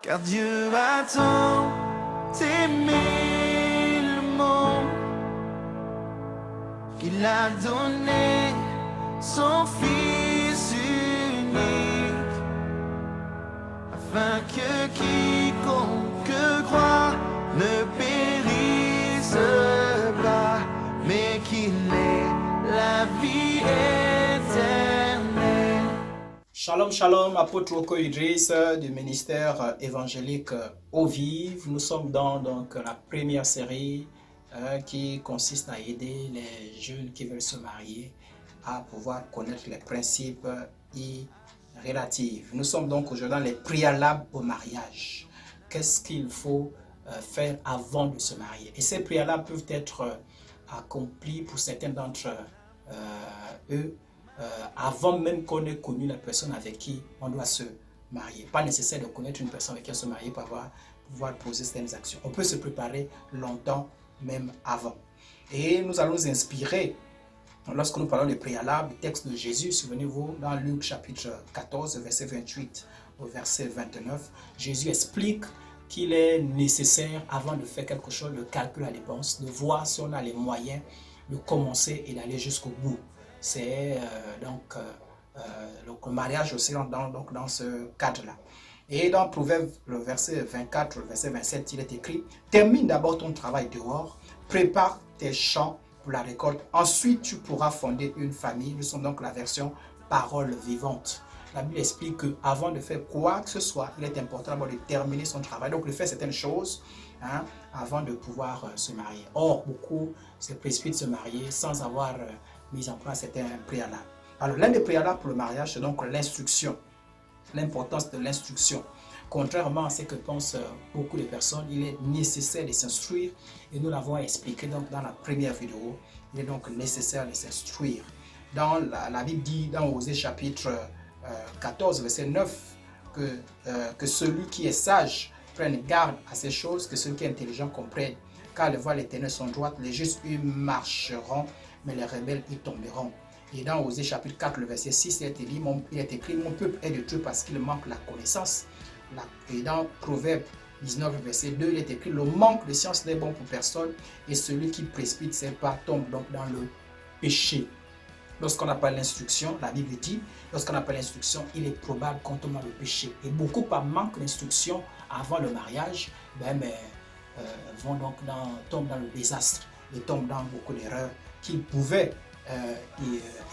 Car Dieu a tant aimé le monde qu'il a donné son Fils unique, afin que quiconque croit ne périsse pas, mais qu'il ait la vie éternelle. Shalom, shalom, apôtre Oko Idriss du ministère évangélique Eau Vive. Nous sommes dans la première série qui consiste à aider les jeunes qui veulent se marier à pouvoir connaître les principes relatifs. Nous sommes donc aujourd'hui dans les préalables au mariage. Qu'est-ce qu'il faut faire avant de se marier? Et ces préalables peuvent être accomplis pour certains d'entre eux avant même qu'on ait connu la personne avec qui on doit se marier. Pas nécessaire de connaître une personne avec qui on se marie pour pouvoir poser certaines actions. On peut se préparer longtemps, même avant. Et nous allons nous inspirer, lorsque nous parlons des préalables, du texte de Jésus. Souvenez-vous, dans Luc chapitre 14, verset 28 au verset 29, Jésus explique qu'il est nécessaire, avant de faire quelque chose, de calculer la dépense, de voir si on a les moyens de commencer et d'aller jusqu'au bout. C'est donc le mariage aussi dans ce cadre-là. Et dans Proverbe, le verset 24, le verset 27, il est écrit « Termine d'abord ton travail dehors, prépare tes champs pour la récolte, ensuite tu pourras fonder une famille. » Nous sommes donc la version parole vivante. La Bible explique qu'avant de faire quoi que ce soit, il est important d'abord de terminer son travail, donc de faire certaines choses avant de pouvoir se marier. Or, beaucoup se précipitent de se marier sans avoir mis en place certains préalables. Alors, l'un des préalables pour le mariage, c'est donc l'instruction, l'importance de l'instruction. Contrairement à ce que pensent beaucoup de personnes, il est nécessaire de s'instruire et nous l'avons expliqué donc dans la première vidéo. Il est donc nécessaire de s'instruire. Dans la Bible dit dans Osée chapitre 14, verset 9, que celui qui est sage prenne garde à ces choses, que celui qui est intelligent comprenne. Car les voies de l'Éternel sont droites, les justes y marcheront, mais les rebelles y tomberont. Et dans Osée chapitre 4, le verset 6, il est écrit, mon peuple est détruit parce qu'il manque la connaissance. Et dans Proverbe 19, verset 2, il est écrit, le manque de science n'est bon pour personne, et celui qui précipite ses pas tombe donc dans le péché. Lorsqu'on n'a pas l'instruction, la Bible dit, lorsqu'on n'a pas l'instruction, il est probable qu'on tombe dans le péché. Et beaucoup par manque d'instruction avant le mariage, tombent dans le désastre et tombent dans beaucoup d'erreurs qu'ils pouvaient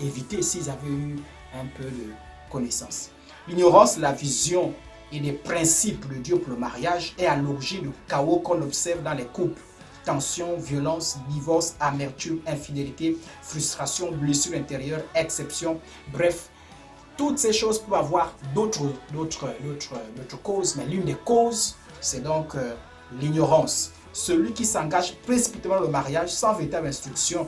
éviter s'ils avaient eu un peu de connaissance. L'ignorance, la vision et les principes de Dieu pour le mariage est à l'origine du chaos qu'on observe dans les couples. Tension, violence, divorce, amertume, infidélité, frustration, blessure intérieure, exception, bref, toutes ces choses peuvent avoir d'autres causes, mais l'une des causes, c'est donc l'ignorance. Celui qui s'engage précipitamment dans le mariage sans véritable instruction,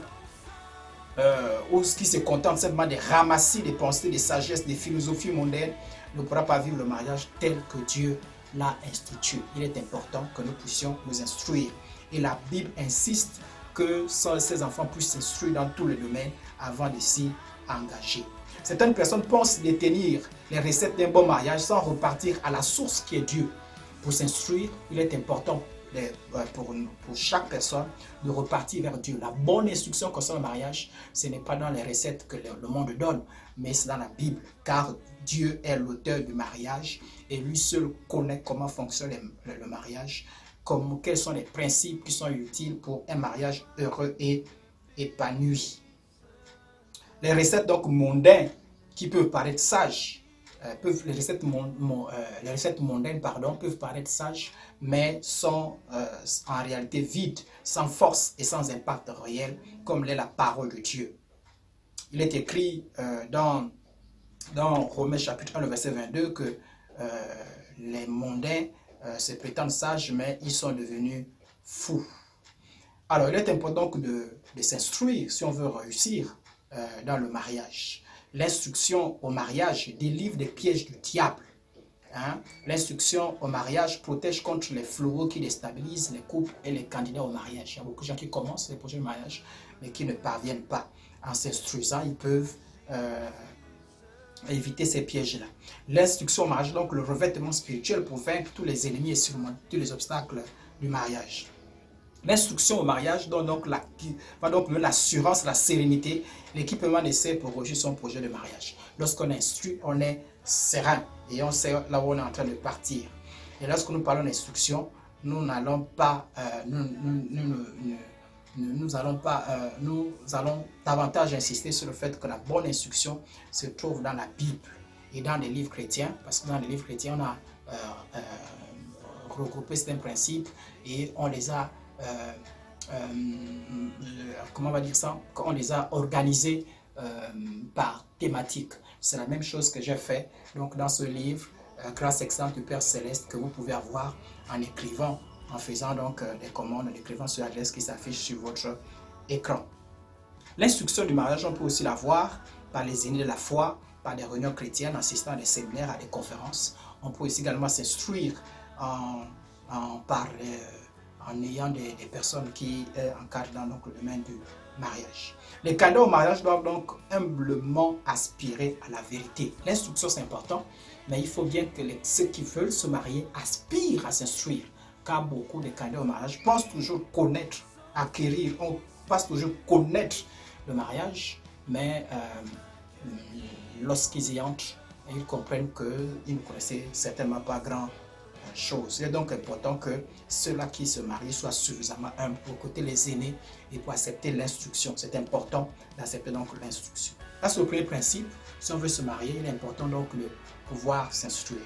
ou qui se contente simplement de ramasser des pensées, des sagesses, des philosophies mondaines, ne pourra pas vivre le mariage tel que Dieu l'a institué. Il est important que nous puissions nous instruire. Et la Bible insiste que ces enfants puissent s'instruire dans tous les domaines avant de s'y engager. Certaines personnes pensent détenir les recettes d'un bon mariage sans repartir à la source qui est Dieu. Pour s'instruire, il est important pour chaque personne de repartir vers Dieu. La bonne instruction concernant le mariage, ce n'est pas dans les recettes que le monde donne, mais c'est dans la Bible, car Dieu est l'auteur du mariage et lui seul connaît comment fonctionne le mariage, quels sont les principes qui sont utiles pour un mariage heureux et épanoui. Les recettes donc mondaines qui peuvent paraître sages, les recettes mondaines peuvent paraître sages, mais sont en réalité vides, sans force et sans impact réel, comme l'est la parole de Dieu. Il est écrit dans Romains chapitre 1, le verset 22, que les mondains se prétendent sages, mais ils sont devenus fous. Alors, il est important de s'instruire si on veut réussir dans le mariage. L'instruction au mariage délivre des pièges du diable. L'instruction au mariage protège contre les fléaux qui déstabilisent les couples et les candidats au mariage. Il y a beaucoup de gens qui commencent les projets de mariage, mais qui ne parviennent pas. En s'instruisant, ils peuvent éviter ces pièges-là. L'instruction au mariage, donc le revêtement spirituel pour vaincre tous les ennemis et surmonter tous les obstacles du mariage. L'instruction au mariage donne donc l'assurance, la sérénité, l'équipement nécessaire pour réussir son projet de mariage. Lorsqu'on instruit, on est serein et on sait là où on est en train de partir. Et lorsque nous parlons d'instruction, nous allons davantage insister sur le fait que la bonne instruction se trouve dans la Bible et dans les livres chrétiens, parce que dans les livres chrétiens, on a regroupé certains principes et on les a comment on va dire ça, on les a organisés par thématique. C'est la même chose que j'ai fait donc dans ce livre Grâce excellente du Père Céleste, que vous pouvez avoir en écrivant, en faisant donc des commandes, en écrivant sur l'adresse qui s'affiche sur votre écran. L'instruction du mariage, on peut aussi l'avoir par les aînés de la foi, par des réunions chrétiennes, en assistant à des séminaires, à des conférences. On peut aussi également s'instruire en ayant des personnes qui encadrent dans donc, le domaine du mariage. Les candidats au mariage doivent donc humblement aspirer à la vérité. L'instruction, c'est important, mais il faut bien que ceux qui veulent se marier aspirent à s'instruire, car beaucoup de candidats au mariage pensent toujours connaître, acquérir, on pense toujours connaître le mariage, mais lorsqu'ils y entrent, ils comprennent qu'ils ne connaissaient certainement pas grand chose. Il est donc important que ceux-là qui se marient soient suffisamment humbles pour écouter les aînés et pour accepter l'instruction. C'est important d'accepter donc l'instruction. Là, c'est le premier principe. Si on veut se marier, il est important donc de pouvoir s'instruire.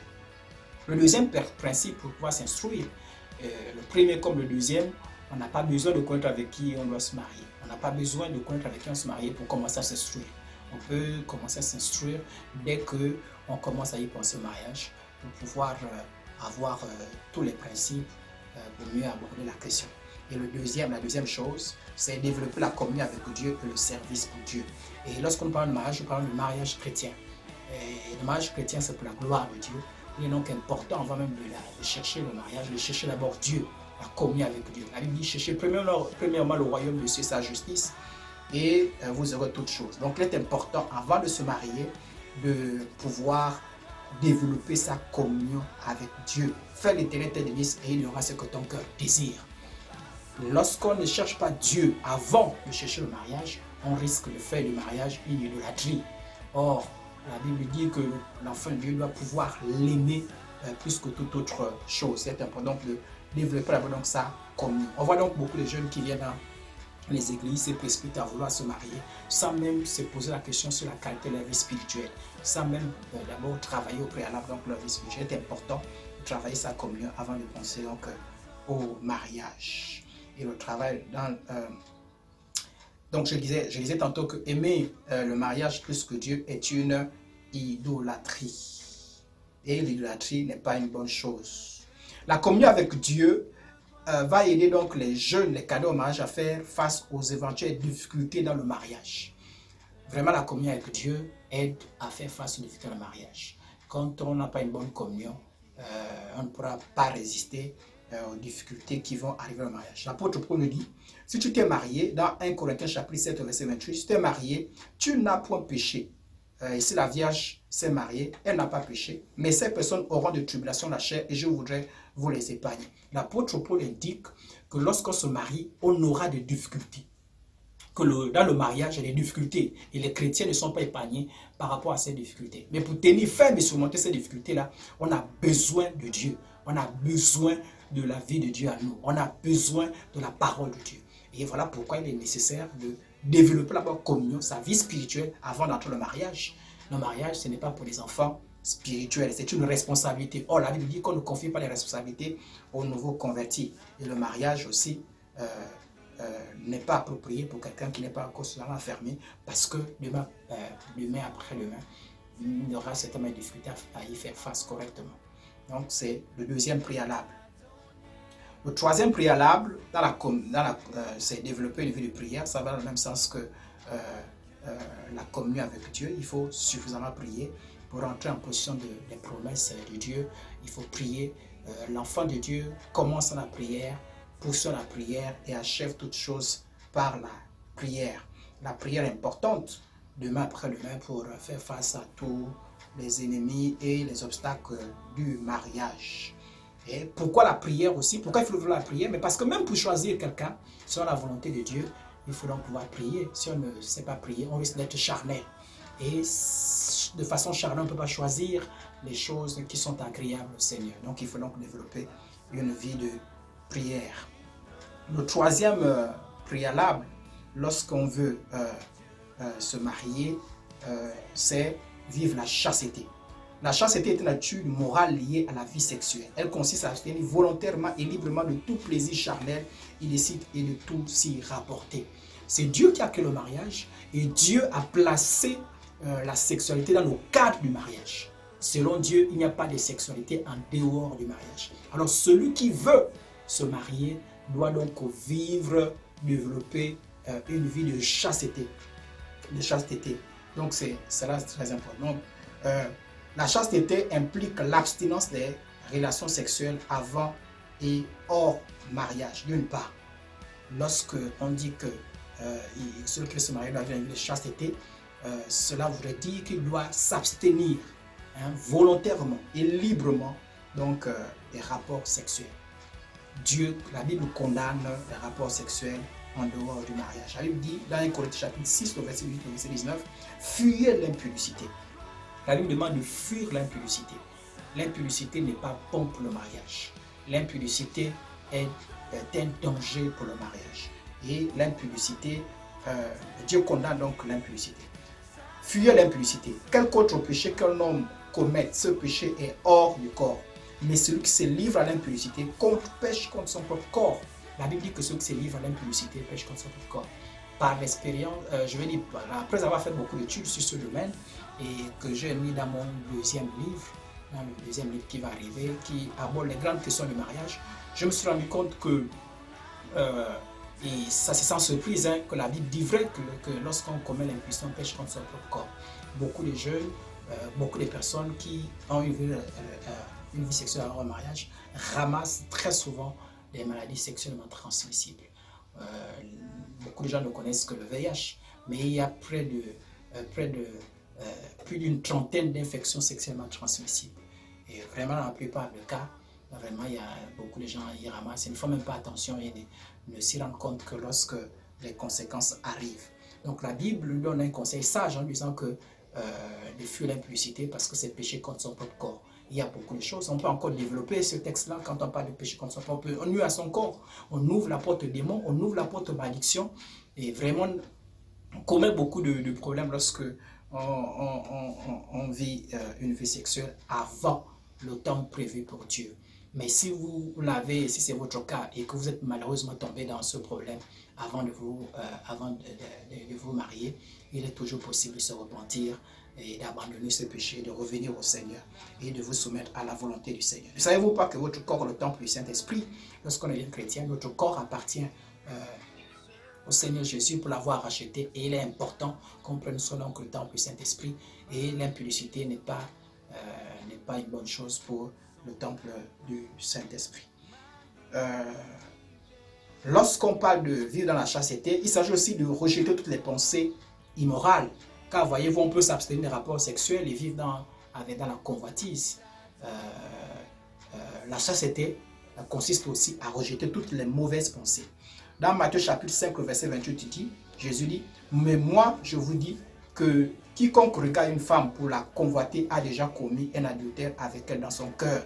Le deuxième principe pour pouvoir s'instruire, le premier comme le deuxième, on n'a pas besoin de connaître avec qui on doit se marier. On n'a pas besoin de connaître avec qui on se marie pour commencer à s'instruire. On peut commencer à s'instruire dès qu'on commence à y penser au mariage pour pouvoir avoir tous les principes pour mieux aborder la question. Et la deuxième chose, c'est développer la communion avec Dieu et le service pour Dieu. Et lorsqu'on parle de mariage, on parle de mariage chrétien. Et le mariage chrétien, c'est pour la gloire de Dieu. Il est donc important, avant même de chercher le mariage, de chercher d'abord Dieu, la communion avec Dieu. La Bible dit, cherchez premièrement le royaume de Dieu, sa justice, et vous aurez toutes choses. Donc il est important, avant de se marier, de pouvoir développer sa communion avec Dieu. Fais l'intérêt de tes délices et il y aura ce que ton cœur désire. Lorsqu'on ne cherche pas Dieu avant de chercher le mariage, on risque de faire du mariage une idolâtrie. Or, la Bible dit que l'enfant de Dieu doit pouvoir l'aimer plus que toute autre chose. C'est important de développer donc sa communion. On voit donc beaucoup de jeunes qui viennent dans les églises et précipitent à vouloir se marier sans même se poser la question sur la qualité de la vie spirituelle, sans même d'abord travailler au préalable donc leur vie spirituelle. C'est important de travailler sa communion avant de penser donc au mariage. Et le travail dans donc je disais tantôt que aimer le mariage plus que Dieu est une idolâtrie. Et l'idolâtrie n'est pas une bonne chose. La communion avec Dieu va aider donc les jeunes, les candidats au mariage à faire face aux éventuelles difficultés dans le mariage. Vraiment, la communion avec Dieu aide à faire face aux difficultés dans le mariage. Quand on n'a pas une bonne communion, on ne pourra pas résister aux difficultés qui vont arriver au mariage. L'apôtre Paul nous dit, si tu t'es marié, dans 1 Corinthiens chapitre 7, verset 28, si tu t'es marié, tu n'as point péché. Et si la Vierge s'est mariée, elle n'a pas péché, mais ces personnes auront de tribulations de la chair et je voudrais vous les épargner. L'apôtre Paul indique que lorsqu'on se marie, on aura des difficultés. Que dans le mariage, il y a des difficultés et les chrétiens ne sont pas épargnés par rapport à ces difficultés. Mais pour tenir ferme et surmonter ces difficultés-là, on a besoin de Dieu. On a besoin de la vie de Dieu à nous. On a besoin de la parole de Dieu. Et voilà pourquoi il est nécessaire de développer la bonne communion, sa vie spirituelle avant d'entrer le mariage. Le mariage, ce n'est pas pour les enfants spirituels, c'est une responsabilité. Or, la Bible dit qu'on ne confie pas les responsabilités aux nouveaux convertis. Et le mariage aussi n'est pas approprié pour quelqu'un qui n'est pas encore suffisamment fermé, parce que demain après-demain, il y aura certainement des difficultés à y faire face correctement. Donc, c'est le deuxième préalable. Le troisième préalable, c'est développer une vie de prière. Ça va dans le même sens que la communion avec Dieu. Il faut suffisamment prier pour entrer en position des promesses de Dieu. Il faut prier. L'enfant de Dieu commence la prière, poursuit la prière et achève toutes choses par la prière. La prière est importante demain après demain pour faire face à tous les ennemis et les obstacles du mariage. Et pourquoi la prière aussi? Pourquoi il faut la prière? Mais parce que même pour choisir quelqu'un, selon la volonté de Dieu, il faut donc pouvoir prier. Si on ne sait pas prier, on risque d'être charnel. Et de façon charnelle, on ne peut pas choisir les choses qui sont agréables au Seigneur. Donc il faut donc développer une vie de prière. Le troisième préalable, lorsqu'on veut se marier, c'est vivre la chasteté. La chasteté est une attitude morale liée à la vie sexuelle. Elle consiste à abstenir volontairement et librement de tout plaisir charnel, illicite et de tout s'y rapporter. C'est Dieu qui a créé le mariage et Dieu a placé la sexualité dans le cadre du mariage. Selon Dieu, il n'y a pas de sexualité en dehors du mariage. Alors celui qui veut se marier doit donc vivre, développer une vie de chasteté. Donc cela c'est très important. Donc, la chasteté implique l'abstinence des relations sexuelles avant et hors mariage. D'une part, lorsque on dit que celui qui se marie doit vivre une chasteté, cela voudrait dire qu'il doit s'abstenir volontairement et librement donc, des rapports sexuels. La Bible condamne les rapports sexuels en dehors du mariage. La Bible dit dans 1 Corinthiens chapitre 6, le verset 8 au verset 19, fuyez l'impudicité. La Bible demande de fuir l'impudicité. L'impudicité n'est pas bon pour le mariage. L'impudicité est un danger pour le mariage. Et l'impudicité, Dieu condamne donc l'impudicité. Fuyez l'impudicité. Quel autre péché qu'un homme commette, ce péché est hors du corps. Mais celui qui se livre à l'impudicité pêche contre son propre corps. La Bible dit que celui qui se livre à l'impudicité pêche contre son propre corps. Par l'expérience, je vais dire, après avoir fait beaucoup d'études sur ce domaine et que j'ai mis dans mon deuxième livre, dans le deuxième livre qui va arriver, qui aborde les grandes questions du mariage, je me suis rendu compte que, et ça c'est sans surprise, que la Bible dit vrai que lorsqu'on commet l'impudicité, on pêche contre son propre corps. Beaucoup de jeunes, beaucoup de personnes qui ont une vie sexuelle avant le mariage ramassent très souvent des maladies sexuellement transmissibles. Beaucoup de gens ne connaissent que le VIH, mais il y a plus d'une trentaine d'infections sexuellement transmissibles. Et vraiment, dans la plupart des cas, vraiment, il y a beaucoup de gens qui ramassent. Ils ne font même pas attention et ne s'y rendent compte que lorsque les conséquences arrivent. Donc la Bible nous donne un conseil sage en disant que de fuir l'impudicité parce que c'est péché contre son propre corps. Il y a beaucoup de choses. On peut encore développer ce texte-là quand on parle de péché contre son propre corps. On nuit à son corps. On ouvre la porte aux démons, on ouvre la porte aux malédictions. Et vraiment, on commet beaucoup de problèmes lorsque on vit une vie sexuelle avant le temps prévu pour Dieu. Mais si vous l'avez, si c'est votre cas et que vous êtes malheureusement tombé dans ce problème avant de vous marier, il est toujours possible de se repentir et d'abandonner ce péché, de revenir au Seigneur et de vous soumettre à la volonté du Seigneur. Ne savez-vous pas que votre corps est le temple du Saint-Esprit? Lorsqu'on est chrétien, notre corps appartient au Seigneur Jésus pour l'avoir racheté et il est important qu'on prenne soin donc le temple du Saint-Esprit et l'impudicité n'est pas une bonne chose pour le temple du Saint-Esprit. Lorsqu'on parle de vivre dans la chasteté, il s'agit aussi de rejeter toutes les pensées immorales. Car voyez-vous, on peut s'abstenir des rapports sexuels et vivre dans la convoitise. La chasteté consiste aussi à rejeter toutes les mauvaises pensées. Dans Matthieu chapitre 5, verset 28, Jésus dit, « Mais moi, je vous dis que quiconque regarde une femme pour la convoiter a déjà commis un adultère avec elle dans son cœur. »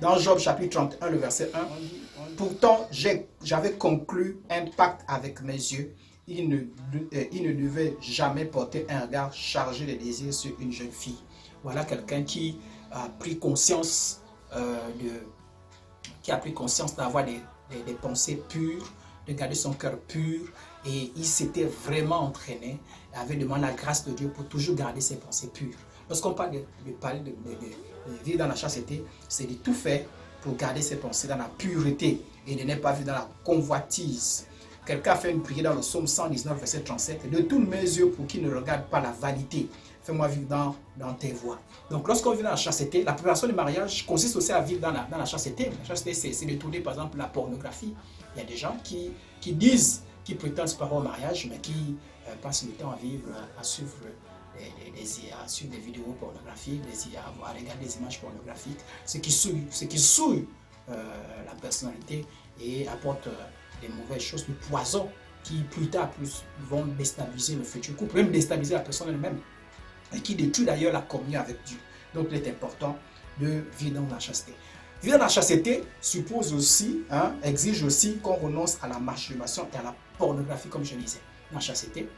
Dans Job chapitre 31, le verset 1, « Pourtant, j'avais conclu un pacte avec mes yeux. Il ne devait jamais porter un regard chargé de désir sur une jeune fille. » Voilà quelqu'un qui a pris conscience d'avoir des pensées pures, de garder son cœur pur, et il s'était vraiment entraîné, avait demandé la grâce de Dieu pour toujours garder ses pensées pures. Lorsqu'on parle de vivre dans la chasteté, c'est de tout faire pour garder ses pensées dans la pureté et de ne pas vivre dans la convoitise. Quelqu'un a fait une prière dans le psaume 119, verset 37, « De tous mes yeux pour qu'ils ne regardent pas la vanité, fais-moi vivre dans tes voies. » Donc lorsqu'on vit dans la chasteté, la préparation du mariage consiste aussi à vivre dans la chasteté. La chasteté, c'est de tourner par exemple la pornographie. Il y a des gens qui disent, qui prétendent se préparer au mariage, mais qui passent le temps à suivre sur des vidéos pornographiques, à regarder des images pornographiques, ce qui souille la personnalité et apporte des mauvaises choses, du poison qui plus tard vont déstabiliser le futur couple, même déstabiliser la personne elle-même, et qui détruit d'ailleurs la communion avec Dieu. Donc il est important de vivre dans la chasteté. Vivre dans la chasteté suppose aussi, exige aussi qu'on renonce à la masturbation et à la pornographie, comme je disais. La chasteté,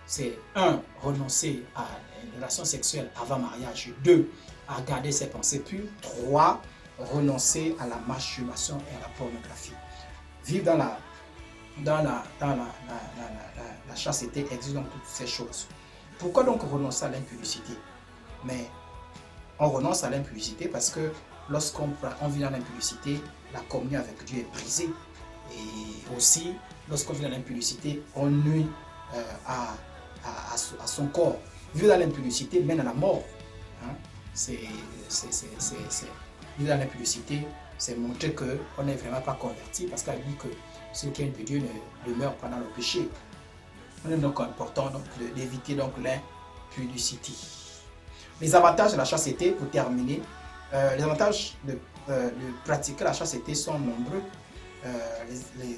c'est 1. Renoncer à une relation sexuelle avant mariage. 2. À garder ses pensées pures. 3. Renoncer à la masturbation et à la pornographie. Vivre dans la chasteté exige donc toutes ces choses. Pourquoi donc renoncer à l'impudicité? Mais on renonce à l'impudicité parce que lorsqu'on vit dans l'impudicité, la communion avec Dieu est brisée. Et aussi, lorsqu'on vit dans l'impudicité, on nuit à son corps. Vivre dans l'impudicité mène à la mort. Vivre dans l'impudicité, c'est montrer qu'on n'est vraiment pas converti, parce qu'elle dit que ceux qui aiment de Dieu ne demeurent pas dans le péché. Il est donc important d'éviter l'impudicité. Les avantages de la chasteté, pour terminer, les avantages de pratiquer la chasteté sont nombreux.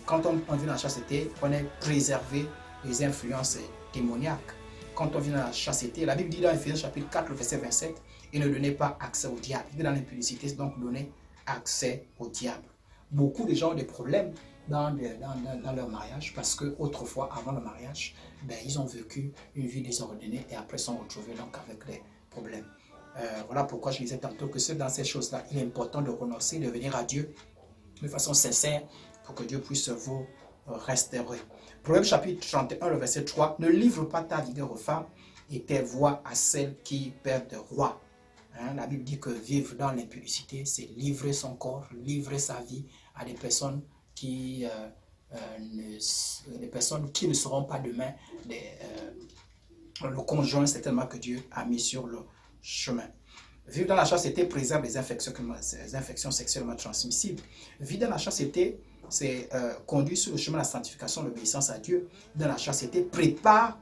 Quand on vit dans la chasteté, on est préservé des influences démoniaques. Quand on vit dans la chasteté, la Bible dit dans Ephésiens chapitre 4, le verset 27, et ne donnez pas accès au diable. Vivre dans l'impudicité, c'est donc donner accès au diable. Beaucoup de gens ont des problèmes dans leur mariage parce qu'autrefois, avant le mariage, ils ont vécu une vie désordonnée et après sont retrouvés donc avec des problèmes. Voilà pourquoi je disais tantôt que dans ces choses-là, il est important de renoncer, de venir à Dieu de façon sincère pour que Dieu puisse vous restaurer. Proverbe chapitre 31, le verset 3, ne livre pas ta vigueur aux femmes et tes voix à celles qui perdent de roi. La Bible dit que vivre dans l'impudicité, c'est livrer son corps, livrer sa vie à des personnes qui ne seront pas demain le conjoint certainement que Dieu a mis sur le chemin. Vivre dans la chasteté préserve les infections sexuellement transmissibles. Vivre dans la chasteté, c'est conduire sur le chemin de la sanctification, l'obéissance à Dieu. Dans la chasteté, prépare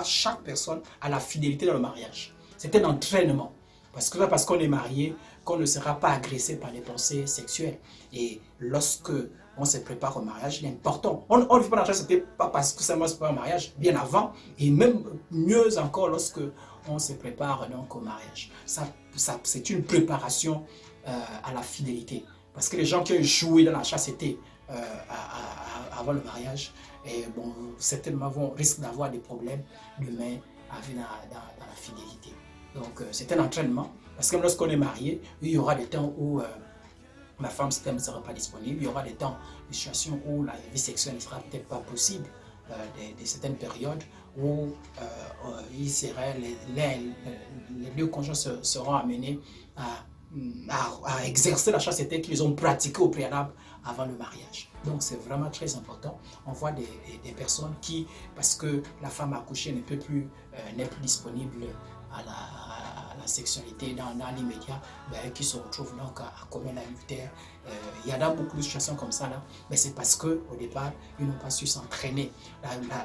chaque personne à la fidélité dans le mariage. C'est un entraînement. Parce qu'on est marié, qu'on ne sera pas agressé par les pensées sexuelles. Et lorsque on se prépare au mariage, il est important. On ne vit pas dans la chasteté pas parce que seulement se prépare au mariage, bien avant, et même mieux encore lorsque on se prépare donc au mariage. C'est une préparation à la fidélité. Parce que les gens qui ont joué dans la chasteté avant le mariage, certainement risquent d'avoir des problèmes demain à vivre dans la fidélité. Donc c'est un entraînement. Parce que lorsqu'on est marié, il y aura des temps où ma femme ne sera pas disponible. Il y aura des temps, des situations où la vie sexuelle ne sera peut-être pas possible. De certaines périodes où les deux conjoints seront amenés à exercer la chasteté qu'ils ont pratiquée au préalable avant le mariage. Donc c'est vraiment très important. On voit des personnes qui, parce que la femme accouchée n'est plus disponible à la sexualité dans l'immédiat, qui se retrouvent donc à commettre l'adultère. Il y en a beaucoup de situations comme ça là, mais c'est parce qu'au départ, ils n'ont pas su s'entraîner.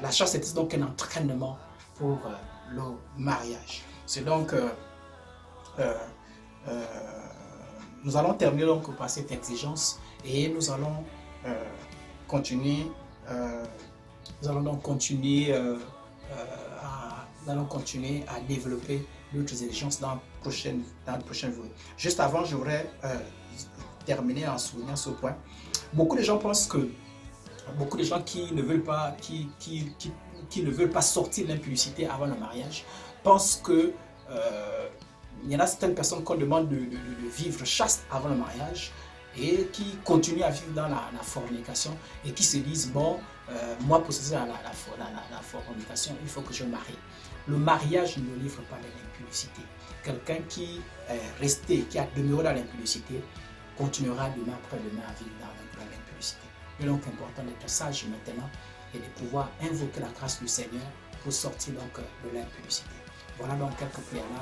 La chasteté, c'est donc un entraînement pour le mariage. C'est donc nous allons terminer donc par cette exigence et nous allons continuer à développer d'autres exigences dans le prochain vidéo. Juste avant, je voudrais terminer en soulignant ce point. Beaucoup de gens qui ne veulent pas sortir de l'impudicité avant le mariage pensent que il y en a certaines personnes qu'on demande de vivre chaste avant le mariage et qui continuent à vivre dans la fornication et qui se disent moi pour cesser la fornication, il faut que je me marie. Le mariage ne livre pas de l'impudicité. Quelqu'un qui est resté, qui a demeuré dans l'impudicité, continuera demain après-demain à vivre dans l'impudicité. Il est donc important d'être sage maintenant et de pouvoir invoquer la grâce du Seigneur pour sortir donc de l'impudicité. Voilà donc quelques préalables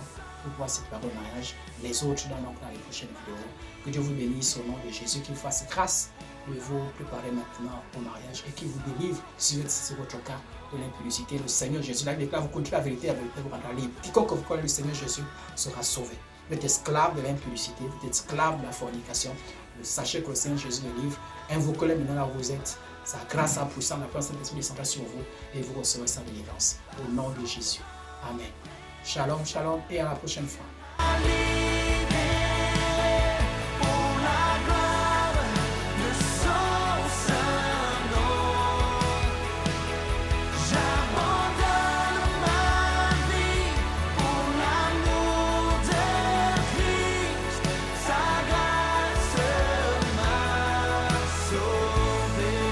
pour pouvoir se préparer au mariage. Les autres dans les prochaines vidéos. Que Dieu vous bénisse au nom de Jésus, qu'il vous fasse grâce de vous préparer maintenant au mariage et qu'il vous délivre, si c'est votre cas, de l'impudicité. Le Seigneur Jésus, la déclare, vous connaissez la vérité vous rendra libre. Quiconque vous connaît le Seigneur Jésus sera sauvé. Vous êtes esclave de l'impudicité, vous êtes esclave de la fornication. Sachez que le Seigneur Jésus est libre. Invoquez-le maintenant là où vous êtes. Sa grâce a puissance, la puissance de l'Esprit descendra sur vous et vous recevrez sa délivrance. Au nom de Jésus. Amen. Shalom, shalom et à la prochaine fois.